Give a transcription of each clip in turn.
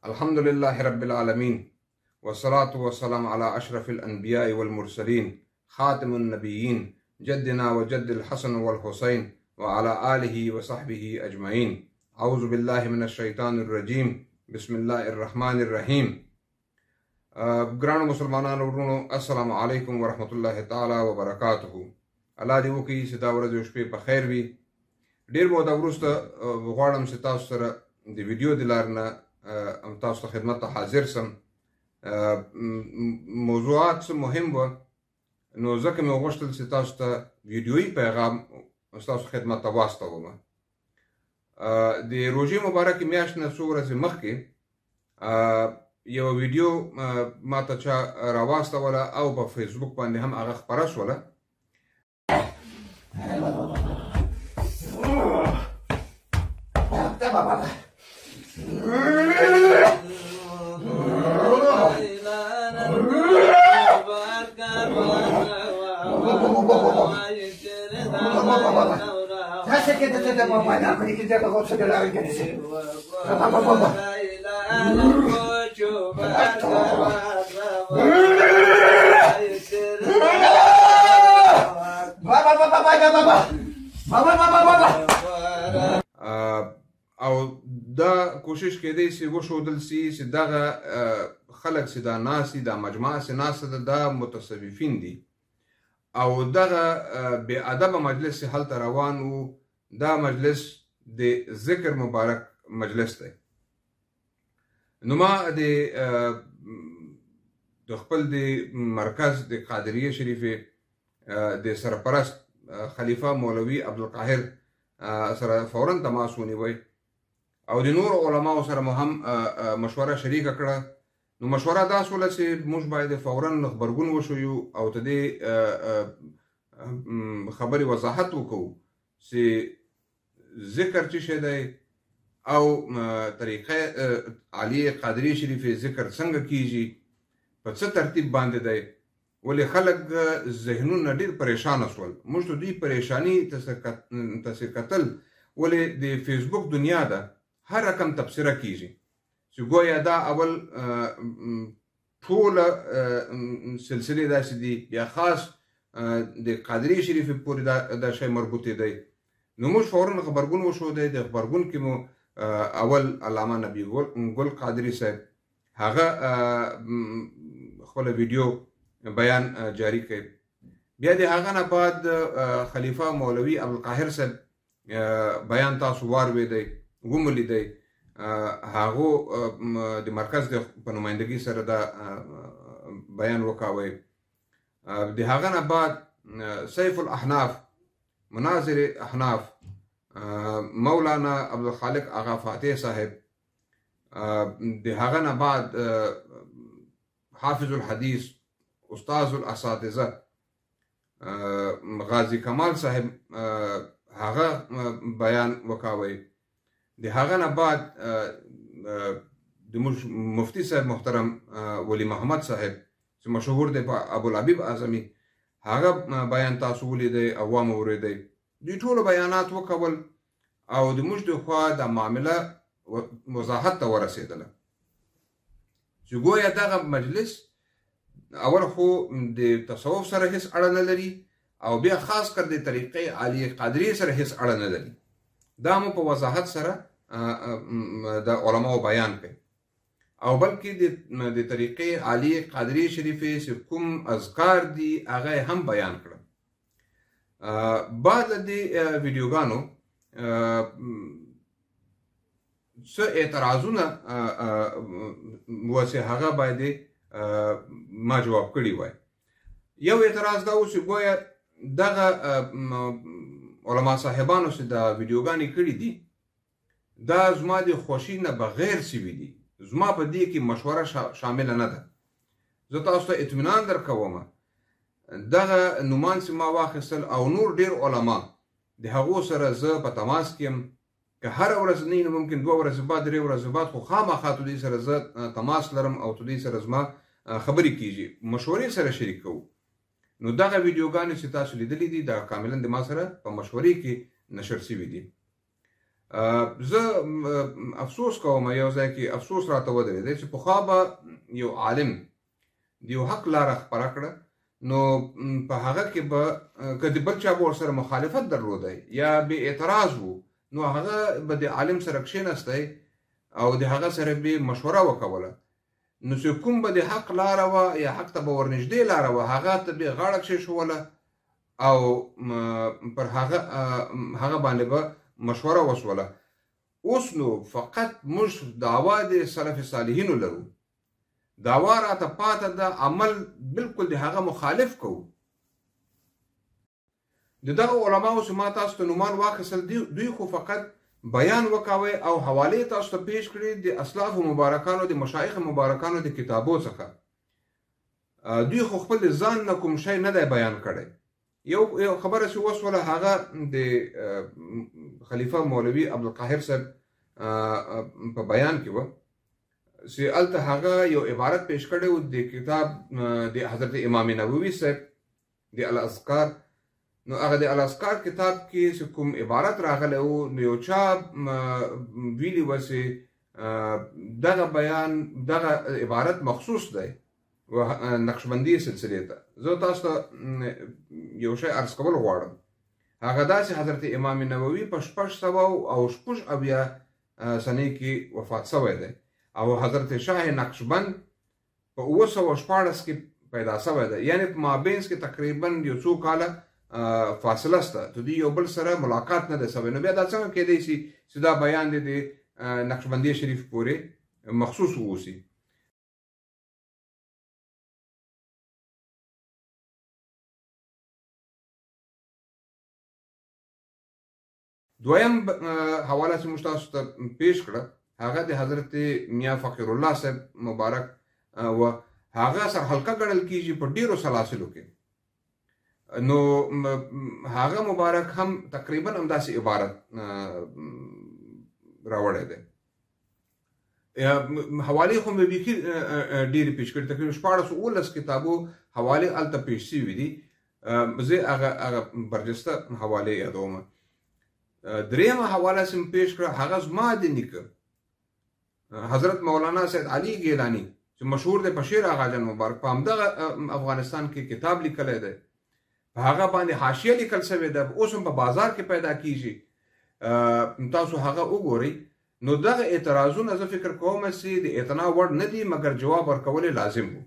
الحمد لله رب العالمين والصلاة والسلام على أشرف الأنبياء والمرسلين خاتم النبيين جدنا وجد الحسن والحسين وعلى آله وصحبه أجمعين. أعوذ بالله من الشيطان الرجيم. بسم الله الرحمن الرحيم. ګرانو مسلمانانو ورونو، السلام علیکم ورحمت الله تعالی وبرکاته. الله دې وکړي چې دا ورځ او شپې په خیر وي. ډېر موده وروسته غواړم چې تاسو سره د ویډیو د لارې نه تاسو ته خدمت ته حاضر سم. موضوعات څه مهم وه، نو ځکه مې وغوښتل چې تاسو ته ویډیویي پیغام ستاسو خدمت ته واستوم. د روژې مبارکې میاشت نه څو ورځې مخکې یو ویډیو ما ته چا راواستوله او په فیسبوک باندې هم هغه خپره شوله. او دا کوشش کېدی چې وښودل سي چې دغه خلک چې دا ناست دي، دا مجموعه چې ناسته ده، دا متصوفین دي او دغه بې ادبه مجلس چې هلته روان و، دا مجلس د ذکر مبارک مجلس دی. نو ما د خپل د مرکز د قادریه شریفې د سرپرست خلیفه مولوي عبدالقاهر سره فورا تماس ونیوی او د نور علماو سره مو هم مشوره شریکه کړه. نو مشوره دا سوله چې موږ باید فورا غبرګون وښیو او ته دې خبرې وضاحت وکړو چې ذکر څه شی دی او طریقه عالیه قادریه شریفې ذکر څنګه کیږي، په څه ترتیب باندې دی. ولې خلک ذهنونه ډېر پریشانه شول. موږ ته دوی پریشاني تاسې کتل، ولې د فیسبوک دنیا ده هر رقم تبصره کیږي چې ګویا دا اول ټوله سلسلې داسې دي، یا خاص د قادریه شریفې پورې دا شی مربوطې دی. نو موږ فورا غبرګون وښودی. د غبرګون کې مو اول علامه نبی ګل قادري صاحب هغه خپله ویډیو بیان جاری کړ. بیا د هغه نه بعد خلیفه مولوي عبدالقاهر صاحب بیان تاسو واورېدی، ومولیدی. هغو د مرکز په نمایندګۍ سره دا بیان وکاوی. د هغه نه بعد سیف الاحناف، مناظر احناف، مولانا عبدالخالق آغا فاتح صاحب. د هغه نه بعد حافظ الحدیث، استاذ الاساتذه غازی کمال صاحب هغه بیان وکاوی. د هغه نه بعد د مفتی صاحب محترم ولی محمد صاحب چې مشهور دی په ابوالحبیب اعظمي، هغه بیان تاسو ولیدی او وامو اورېدی. دوی ټولو بیانات وکول او د موږ د خوا د معامله وضاحت ته ورسېدله چې ګویا دغه مجلس اول خو د تصوف سره هیڅ اړه نه لري او بیا خاص کر د طریقې عالیه قادریه سره هیڅ اړه نه لري. دا مو په وضاحت سره د علماو بیان کړي او بلکې د طریقې عالیه قادریه شریفې چې کوم اذکار دي هغه هم بیان کړل. بعد د ویډیوګانو څه اعتراضونه و چې هغه باید ما جواب کړی وای. یو اعتراض دا و چې ګویا دغه علما صاحبانو چې دا ویډیوګانې کړي دي دا زما د خوښۍ نه بغیر سوي دي، زما په دې کې مشوره شامله نه ده. زه تاسو ته اطمینان درکوم دغه نومان چې ما واخیستل او نور ډېر علما د هغو سره زه په تماس کې یم. که هره ورځ نه نو ممکن 2 ورځې بعد 3 ورځې بعد خو خامخا ته دوی سره زه تماس لرم او ته دوی سره زما خبرې کیږي، مشورې سره شریک کوو. نو دغه ویډیوګانې چې تاسو لیدلې دي دا کاملا د ما سره په مشورې کې نشر شوي دي. زه افسوس کوم یو ځای کې افسوس راته ودرېدی چې پخوا به یو عالم د یو حق لاره خپره کړه نو په هغه کې به که د بل چا به ورسره مخالفت درلودی یا به اعتراض و نو هغه به د عالم سره کښېنستی او د هغه سره به مشوره وکوله نو چې کوم به د حق لاره وه یا حق ته به ورنږدې لاره وه هغه ته به غاړه کښېښوله او پر هغه باندې به مشوره وشوله. اوس نو فقط موږ دعوا د سلف صالحینو لرو، دعوا راته پاته ده، عمل بالکل د هغه مخالف کوو. د دغه علماو چې ما تاسو ته نومان واخیستل دوی خو فقط بیان وکاوی او حوالې تاسو ته پیش کړي د اسلاف مبارکانو د مشایخ مبارکانو د کتابو څخه. دوی خو خپل ځان نه کوم شی نه دی بیان کړی. یو خبره چې وسوله هغه د خلیفه مولوي عبدالقاهر صاحب په بیان کې وه چې هلته هغه یو عبارت پیش کړی و د کتاب د حضرت امام نووي صاحب د الاذکار. نو هغه د الاذکار کتاب کې چې کوم عبارت راغلی و نو یو چا ویلي وه چې دغه بیان دغه عبارت مخصوص دی نقشبندي سلسلې ته. زه تاسو ته یو شی عرض کول غواړم. هغه دا چې حضرت امام نووي په 676 سنې کې وفات شوی دی او حضرت شاه نقشبند په 914 کې پیدا شوی دی، یعنې په مابینځ کې تقریبا یو څو کاله فاصله شته، د دوی یو بل سره ملاقات نه دی شوی. نو بیا دا څنګه کیدی شي چې دا بیان دی د نقشبندي شریف پورې مخصوص واوسي. دویم حواله چې موږ تاسو ته پیش کړه هغه د حضرت میاں فقیر الله صاحب مبارک و هغه سر حلقه ګڼل کیږي په ډیرو سلاسلو کې. نو هغه مبارک هم تقریبا همداسې عبارت راوړی دی. حوالې خو مې بیخي ډېرې پیش کړي، تقریبا 1419 کتابو حوالې هلته پیش شوي دي. زه هغه برجسته حوالې یادوم. دریمه حواله چې مې پیش کړه هغه زما د نیکه حضرت مولانا سید علي ګیلاني چې مشهور دی په شیر آغا جان مبارک، په همدغه افغانستان کې کتاب لیکلی دی، په هغه باندې حاشیه لیکل شوې ده، اوس هم په بازار کې پیدا کیږي، تاسو هغه وګورئ. نو دغه اعتراضونه زه فکر کوم چې د اعتنا وړ نه دي مګر جواب ورکول لازم وو.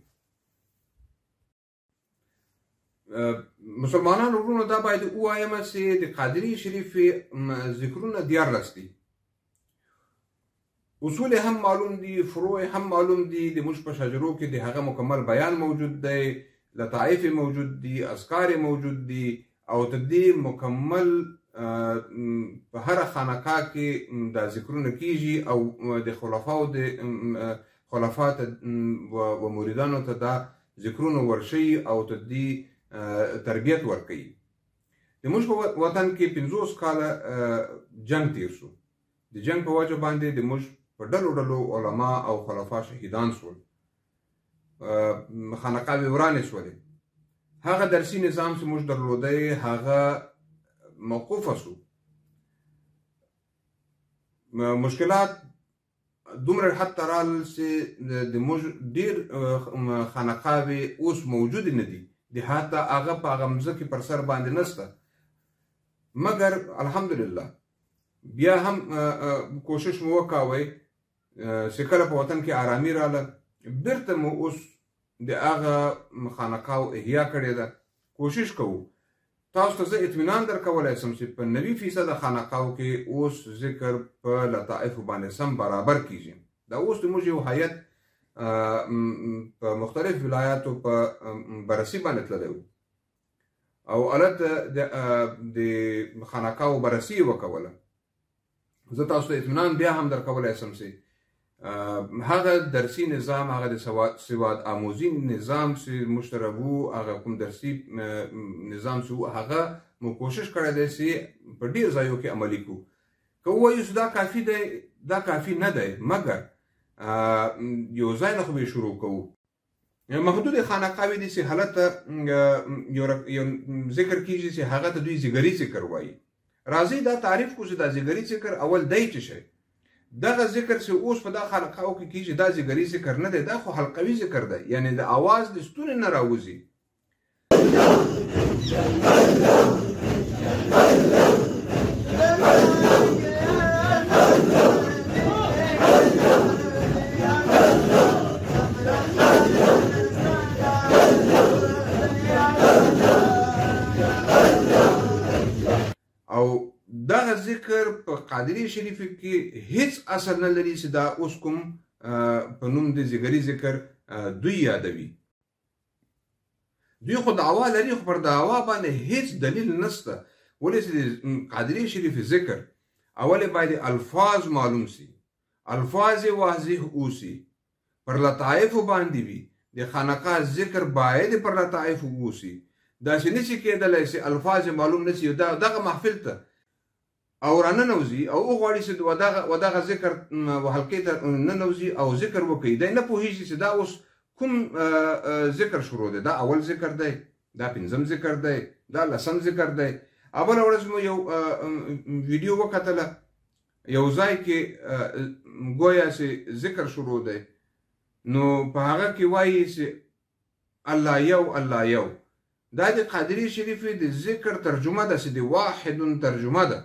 مسلمانانو ورونو دا باید ووایم چې د قادري شریف ذکرونه 14 دي، اصول هم معلوم دي، فروع هم معلوم دي، د موږ په شجرو کې د هغه مکمل بیان موجود دی، لطائف موجود دي، اذکار موجود دي، او تدې مکمل په هر خانقاه کې دا ذکرونه کیږي او د خلفاء و مریدانو ته دا ذکرونه ورشي او تدې تربیت ورکوي. د موږ په وطن کې 50 کاله جنگ تیر شو. د جنگ په وجه باندې د موږ په ډلو ډلو علما او خلفا شهیدان شول، خانقاوې ورانې شولې. هغه درسي نظام چې موږ درلودی هغه موقوفه شو. مشکلات دومره حد ته رال چې د موږ ډېر خانقاوې اوس موجود نه دي، د حتی هغه په هغه مځکې پر سر باندې نشته. مګر الحمدلله بیا هم کوشش مو وکاوی چې کله په وطن کې آرامي راله بیرته مو اوس د هغه خانقاو احیا کړې ده. کوشش کوو. تاسو ته زه اطمینان درکولی شم چې په 90% خانقاو کې اوس ذکر په لطائفو باندې سم برابر کیږي. دا اوس د موږ یو هیئت په مختلف ولایاتو په بررسي باندې تللی و او هلته د خانقاو بررسي یې وکوله. زه تاسو ته اطمینان بیا هم درکولی شم چې هغه درسي نظام، هغه د سواد آموزي نظام چې موږ سره وو، هغه کوم درسي نظام چې وو، هغه مو کوشش کړی دی چې په ډېر ځایو کې عملي کړو. که ووایو چې دا کافي دی، دا کافي نه دی، مګر یو ځای نه خو به یې شروع کوو. محدود خانقاوې دي چې هلته یو ذکر کیږي چې هغه ته دوی زیګري ذکر وایي. راځئ دا تعریف کړو چې دا ځیګري ذکر اول دی څه شی. دغه ذکر چې اوس په دا خلقاو کې کېږي دا ځیګري ذکر نه دی، دا خو حلقوي ذکر دی، یعنی د اواز د ستوني نه راوځي. او دغه ذکر په قادری شریف کې هیڅ اثر نه لري چې دا اوس کوم په نوم د ذکري ذکر دوی یادوي. دوی خو دعوا لري خو پر دعوا باندې هیڅ دلیل نشته. ولې چې قادری شریف ذکر اول باید الفاظ معلوم سي، الفاظ واضح اوسي، پر لطائف باندې وي. د خانقاه ذکر باید پر لطائف اوسي. دا چې نشي کېدلی چې الفاظ معلوم نشي دغه محفل ته او راننوځي او وغواړي چې ودغه ذکر حلقې ته ننوځي او ذکر وکړي. دی نه پوهېږي چې دا اوس کوم ذکر شروع دی، دا اول ذکر دی، دا پنځم ذکر دی، دا لسم ذکر دی. بله ورځ مو یو ویډیو وکتله، یو ځای کې ګویا چې ذکر شروع دی، نو په هغه کې وایي چې الله یو الله یو. دا د قادری شریف د ذکر ترجمه ده چې د واحد ترجمه ده.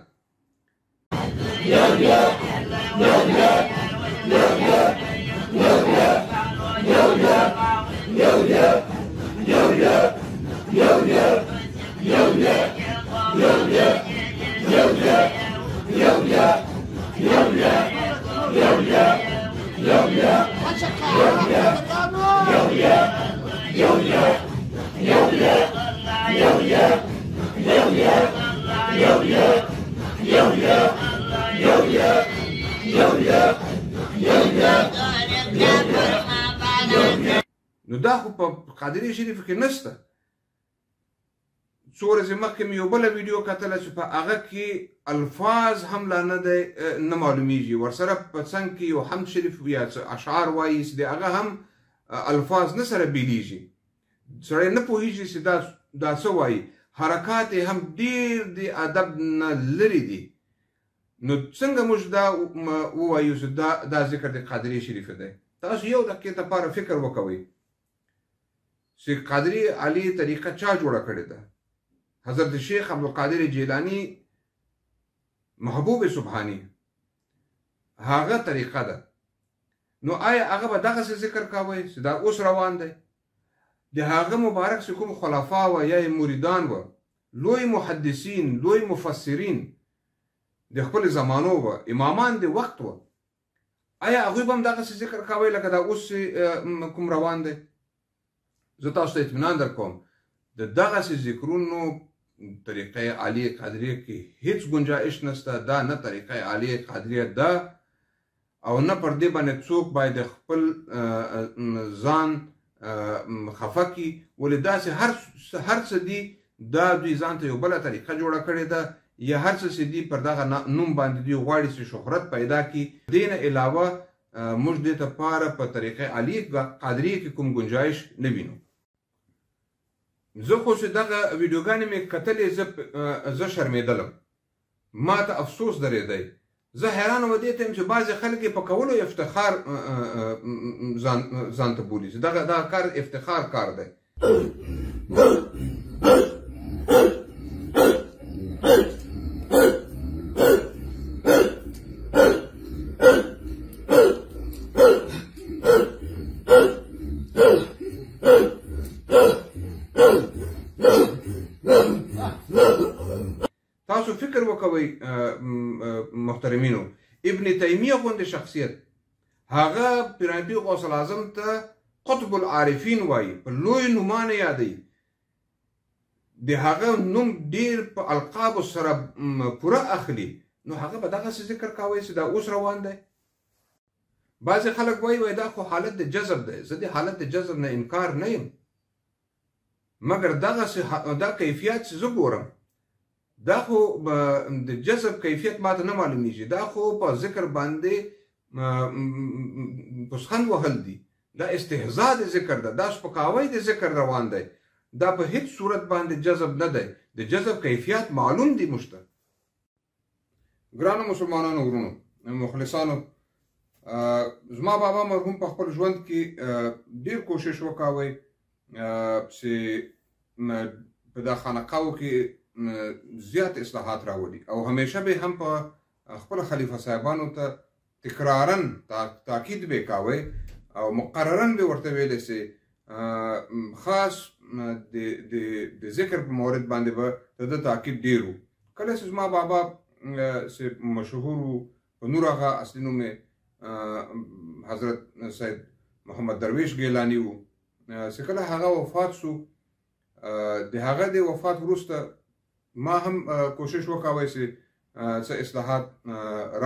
نو دا خو په قادری شریف کې نشته. څو ورځې مخکې مې یو بله ویډیو کتله چې په هغه کې الفاظ هم لا نه معلومیږي، ورسره په څنګ کې یو حمد شریف یا اشعار وایي چې د هغه هم الفاظ نه سره بیلیږي. سړی نه پوهېږي چې دا څه وایي. حرکات هم ډېر د ادب نه لرې دي. نو څنګه موږ دا ووایو چې دا ذکر د قادری شریف دی؟ تاسو یو دقیقې لپاره فکر وکوئ چې قادری علی طریقه چا جوړه کړې ده؟ حضرت شیخ عبدالقادر جیلانی محبوب سبحانی هغه طریقه ده. نو آیا هغه به دغسې ذکر کوئ چې دا اوس روان دی؟ د هغه مبارک چې کوم خلفا و یا مریدان و، لوی محدثین، لوی مفسرین د خپل زمانو و، امامان د وخت و، آیا هغوی به هم دغسې ذکر کوئ لکه دا اوس کوم روان دی؟ زه تاسو ته اطمینان در کوم د دغسې ذکرونو طریقه عالی قادریه کې هیڅ گنجایش نشته. دا نه طریقه عالی قادریه ده او نه پر دې باندې څوک باید خپل ځان خفه کړي. ولې داسې هر څه دي دا دوی ځان ته یو بله طریقه جوړه کړې ده، یا هر څه چې دي پر دغه نوم باندې دوی غواړي چې شهرت پیدا کړي. دې نه علاوه موږ دې دپاره په طریقه عالی قادریه کې کوم گنجایش نه وینو. زه خو چې دغه ویډیوګانې مې کتلې زه شرمېدلم، ما ته افسوس درېدی. زه حیران و دې ته یم چې بعضې خلک یې په کولو افتخار ځان ته بولي چې دغه کار افتخار کار دی. تاسو فکر وکوئ محترمینو، ابن تیمیه غوندې شخصیت هغه پیرانبي غوث الاعظم ته قطب العارفین وایي، په لوی نومانه یادوي. د هغه نوم ډېر په القابو سره پوره اخلي. نو هغه به دغسې ذکر کوئ چې دا اوس روان دی؟ بعضې خلک وایي دا خو حالت د جذب دی. زه د حالت د جذب نه انکار نه یم، مګر دا کیفیت چې زه ګورم دا خو د جذب کیفیت ماته نه معلومیږي. دا خو په ذکر باندې پسخند وهل دي، دا استهزاء د ذکر ده، دا سپکاوی د ذکر روان دی. دا په هیڅ صورت باندې جذب نه دی. د جذب کیفیت معلوم دی موږ ته. ګرانو مسلمانانو ورونو مخلصانو، زما بابا مرحوم په خپل ژوند کې ډیر کوشش وکاوه چې په دا خانقاو کې زیات اصلاحات راولي او همیشه به هم په خپل خلیفه صاحبانو ته تکرارا تاکید به کاوه او مقررا به ورته ویل چې خاص د ذکر په مورد باندې به د تاکید ډیرو. کله چې زما بابا چې مشهور په نور هغه اصلي نوم حضرت سید محمد درویش ګیلانی وو، چې کله هغه وفات شو د هغه د وفات وروسته ما هم کوشش وکاوه چې څه اصلاحات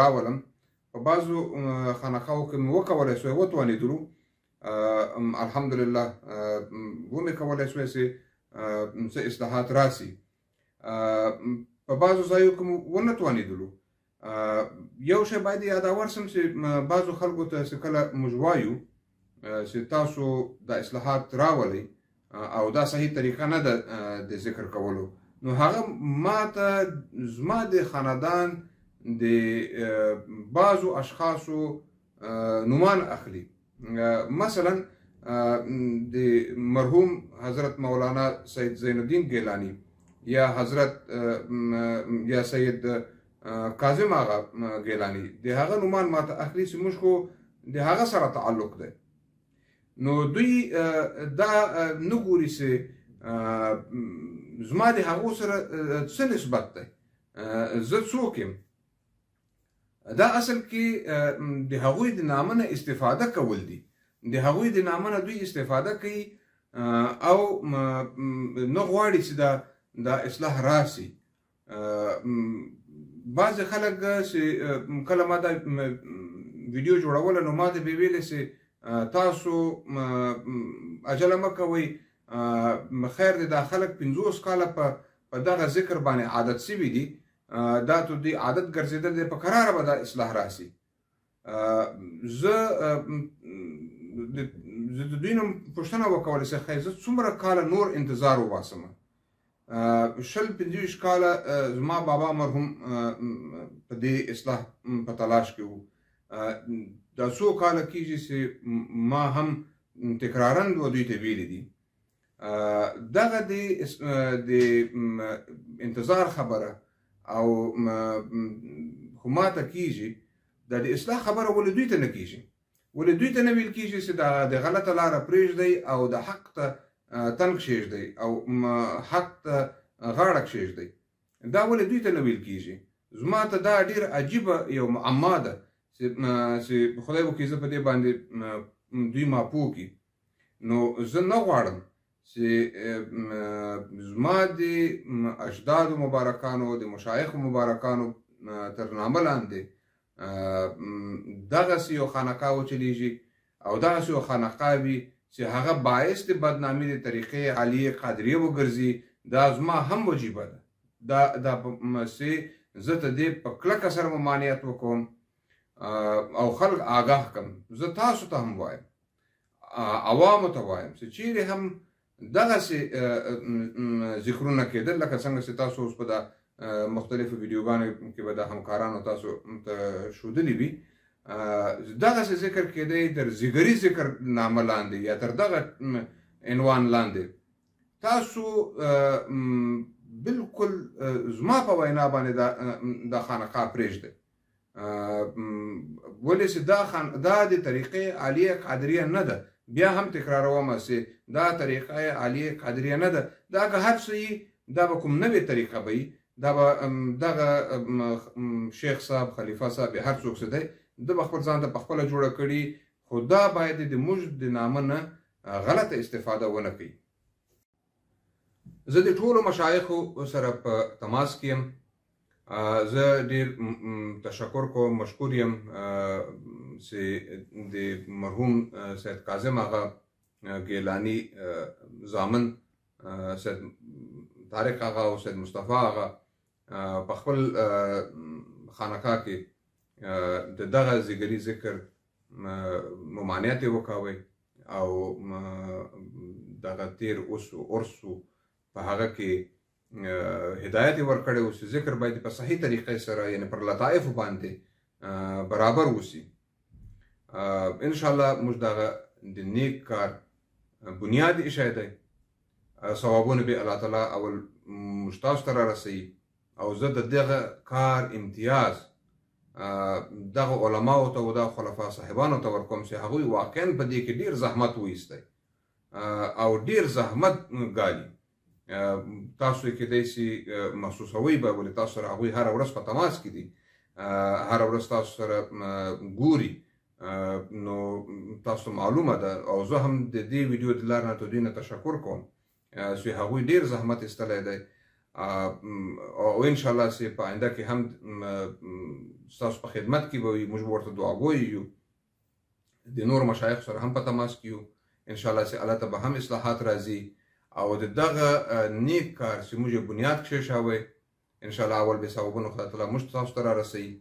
راولم. په بعضو خانقاو کې مې وکولی سوی وتوانېدلو الحمدلله ومې کولی سوی چې څه اصلاحات راسي. په بعضو ځایو کې ونه توانېدلو. یو شی باید یاداور سم چې بعضو خلکو ته چې کله موږ وایو چې تاسو دا اصلاحات راولئ او دا صحیح طریقه نه ده د ذکر کولو، نو هغه ما ته زما د خاندان د بعضو اشخاصو نومان اخلي. مثلا د مرحوم حضرت مولانا سید زین الدین گیلانی یا حضرت یا سید کاظم آغا گیلانی د هغه نومان ما ته اخلي چې موږ خو د هغه سره تعلق دی. نو دوی دا نه ګوري چې زما د هغو سره څه نسبت دی، زه څوک یم. دا اصل کې د هغوی د نامه نه استفاده کول دي. د هغوی د نامه نه دوی استفاده کوي او نه غواړي چې دا اصلاح راسي. بعضې خلک چې کله ما دا ویډیو جوړوله نو ما ته به ویلې چې تاسو عجله مه کوئ، خیر دی دا خلک 50 کاله په دغه ذکر باندې عادت سوي دي، دا تو دی عادت ګرځېدل دی، په کراره به دا اصلاح راسي. زه د دوی نه پوښتنه وکوله چې خیر زه څومره کاله نور انتظار وباسم. 20-25 کاله زما بابا مرحوم په دې اصلاح په تلاش کې وو. دا څو کاله کېږي چې ما هم تکرارا دوی ته ویلي دي. دغه د انتظار خبره او خو ما ته کېږي دا د اصلاح خبره ولې دوی ته نه کېږي، ولې دوی ته نه ویل کېږي چې د غلطه لاره پرېږدئ او د حق ته تن کښېږدئ او حق ته غاړه کښېږدئ. دا ولې دوی ته نه ویل کېږي؟ زما ته دا ډېر عجیبه یو معما ده چې خدای وکړي زه په دې باندې دوی ماپوه کړي. نو زه نه غواړم چې زما د اجدادو مبارکانو د مشایخو مبارکانو تر نامه لاندې دغسې یو خانقاه وچلېږي او دغسې یو خانقاه وي چې هغه باعث د بدنامي د طریقې عالیې قادریې وګرځي. دا زما هم وجیبه ده. دا چې زه ته دې په کلکه سره ممانعت وکوم او خلک آګاه کړم. زه تاسو ته هم وایم، عوامو ته وایم چې چیرې هم دغسې ذکرونه کېدل لکه څنګه چې تاسو اوس په دا مختلفو ویډیوګانو کې به د همکارانو تاسو ته ښودلي وي، دغسې ذکر کېدی تر زیګري ذکر نامه لاندې یا تر دغه عنوان لاندې تاسو بالکل زما په وینا باندې دا خانقاه پرېږدئ. ولې چې دا د طریقې عالیه قادریه نه ده. بیا هم تکراروم چې دا طریقه عالیه قادریه نه ده. دا که هر څه وي دا به کوم نوې طریقه به وي، دا به دغه شیخ صاحب خلیفه صاحب هر څوک چې دی ده به خپل ځان ته په خپله جوړه کړي، خو دا باید د موږ د نامه نه غلطه استفاده ونه کوي. زه د ټولو مشایخو سره په تماس کې یم. زه ډېر تشکر کوم، مشکور یم چې د مرحوم سید کاظم آغا ګیلانی زامن سید طارق آغا او سید مصطفی آغا په خپل خانقاه کې د دغه زیګري ذکر ممانعت یې وکاوی او دغه تیر اوس عرس په هغه کې هدایت یې ورکړی و چې ذکر باید په صحیح طریقې سره یعنې پر لطایفو باندې برابر وسي. انشاءالله موږ دغه د نیک کار بنیاد ایښی دی. ثوابونه به الله تعالی اول موږ تاسو ته رارسوي او زه د دغه کار امتیاز دغه علماو ته او دغه خلفا صاحبانو ته ورکوم چې هغوی واقعا په دې کې ډېر زحمت وایستی او ډېر زحمت ګالي. تاسو یې کیدای شي محسوسوئ به، ولې تاسو سره هغوی هره ورځ په تماس کې دي، هره ورځ تاسو سره ګوري، نو تاسو معلومه ده. او زه هم د دې ویډیو د لارې نه دوی نه تشکر کوم چې هغوی ډېر زحمت ایستلی دی او انشاءالله چې په آینده کې هم ستاسو په خدمت کې به وي. موږ به ورته دعاګوی یو، د نورو مشایخ سره هم په تماس کې یو انشاءالله چې الله ته به هم اصلاحات راځي او د دغه نیک کار چې موږ یې بنیاد کښېښاوی انشاءالله اول به ثوابونه خدای تعالی موږ تاسو ته رارسوي.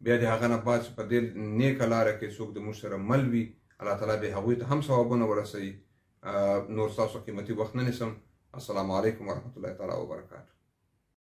بیا د هغه نه بعد چې په دې نیکه لاره کې څوک د موږ سره مل وي الله تعالی به هغوی ته هم ثوابونه ورسوي. نور ستاسو قیمتي وخت نه نیسم. السلام علیکم ورحمة الله تعالی وبرکاته.